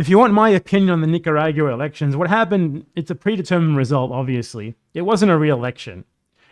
If you want my opinion on the Nicaragua elections, what happened, it's a predetermined result, obviously. It wasn't a re-election.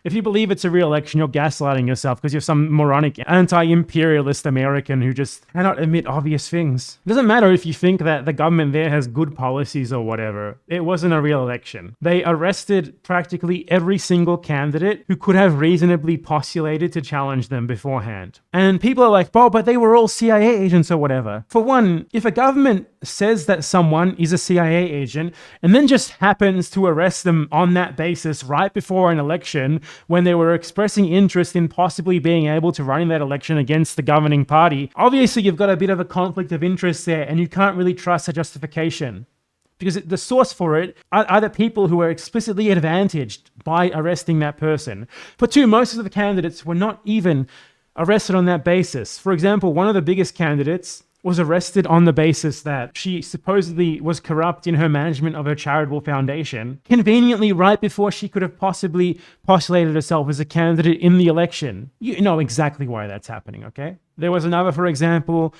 If you believe it's a re-election, you're gaslighting yourself because you're some moronic anti-imperialist American who just cannot admit obvious things. It doesn't matter if you think that the government there has good policies or whatever. It wasn't a re-election. They arrested practically every single candidate who could have reasonably postulated to challenge them beforehand. And people are like, oh, but they were all CIA agents or whatever. For one, if a government says that someone is a CIA agent and then just happens to arrest them on that basis right before an election, when they were expressing interest in possibly being able to run in that election against the governing party, obviously you've got a bit of a conflict of interest there and you can't really trust a justification. Because the source for it are the people who are explicitly advantaged by arresting that person. For two, most of the candidates were not even arrested on that basis. For example, one of the biggest candidates was arrested on the basis that she supposedly was corrupt in her management of her charitable foundation, conveniently right before she could have possibly postulated herself as a candidate in the election. You know exactly why that's happening, okay? There was another, for example,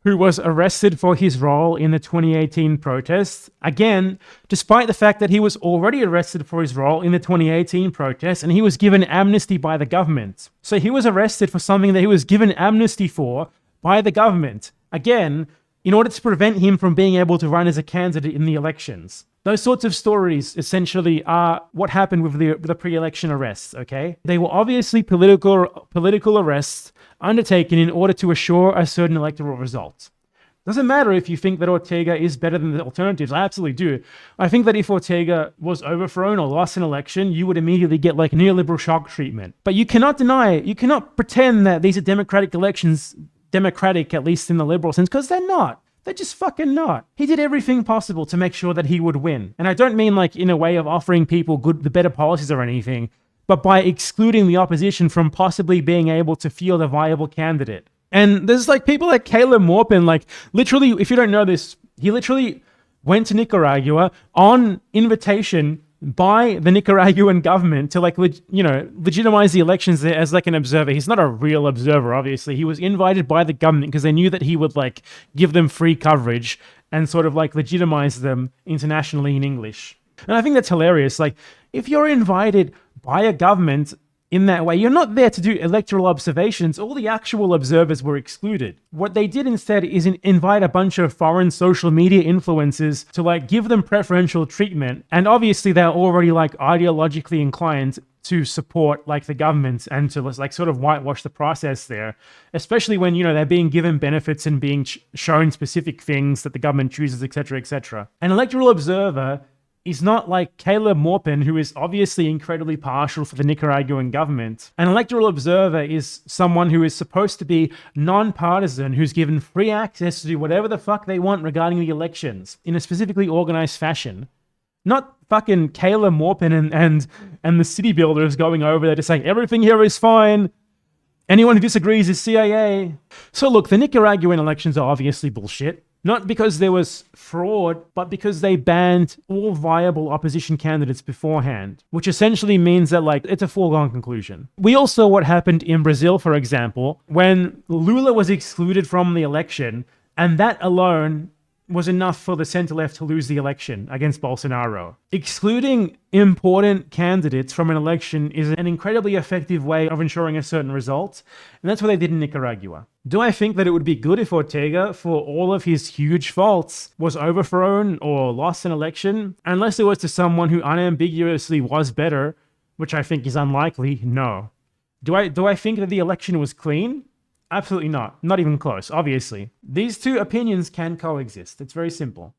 who was arrested for his role in the 2018 protests. Again, despite the fact that he was already arrested for his role in the 2018 protests and he was given amnesty by the government. So he was arrested for something that he was given amnesty for by the government. Again, in order to prevent him from being able to run as a candidate in the elections. Those sorts of stories essentially are what happened with the pre-election arrests, okay? They were obviously political arrests undertaken in order to assure a certain electoral result. Doesn't matter if you think that Ortega is better than the alternatives. I absolutely do. I think that if Ortega was overthrown or lost an election, you would immediately get like neoliberal shock treatment. But you cannot deny it. You cannot pretend that these are democratic elections, democratic, at least in the liberal sense, because they're not. They're just fucking not. He did everything possible to make sure that he would win. And I don't mean like in a way of offering people the better policies or anything, but by excluding the opposition from possibly being able to field a viable candidate. And there's like people like Caleb Maupin, like literally, if you don't know this, he literally went to Nicaragua on invitation by the Nicaraguan government to like, legitimize the elections there as like an observer. He's not a real observer, obviously. He was invited by the government because they knew that he would like give them free coverage and sort of like legitimize them internationally in English. And I think that's hilarious. Like if you're invited by a government in that way, you're not there to do electoral observations. All the actual observers were excluded. What they did instead is invite a bunch of foreign social media influencers to like give them preferential treatment. And obviously they're already like ideologically inclined to support like the government and to like sort of whitewash the process there, especially when, they're being given benefits and being shown specific things that the government chooses, etc., etc. An electoral observer is not like Caleb Maupin, who is obviously incredibly partial for the Nicaraguan government. An electoral observer is someone who is supposed to be non-partisan, who's given free access to do whatever the fuck they want regarding the elections in a specifically organized fashion. Not fucking Caleb Maupin and the city builders going over there to say everything here is fine. Anyone who disagrees is CIA. So look, the Nicaraguan elections are obviously bullshit. Not because there was fraud, but because they banned all viable opposition candidates beforehand, which essentially means that like it's a foregone conclusion. We all saw what happened in Brazil, for example, when Lula was excluded from the election, and that alone was enough for the center-left to lose the election against Bolsonaro. Excluding important candidates from an election is an incredibly effective way of ensuring a certain result, and that's what they did in Nicaragua. Do I think that it would be good if Ortega, for all of his huge faults, was overthrown or lost an election? Unless it was to someone who unambiguously was better, which I think is unlikely, no. Do I think that the election was clean? Absolutely not. Not even close, obviously. These two opinions can coexist. It's very simple.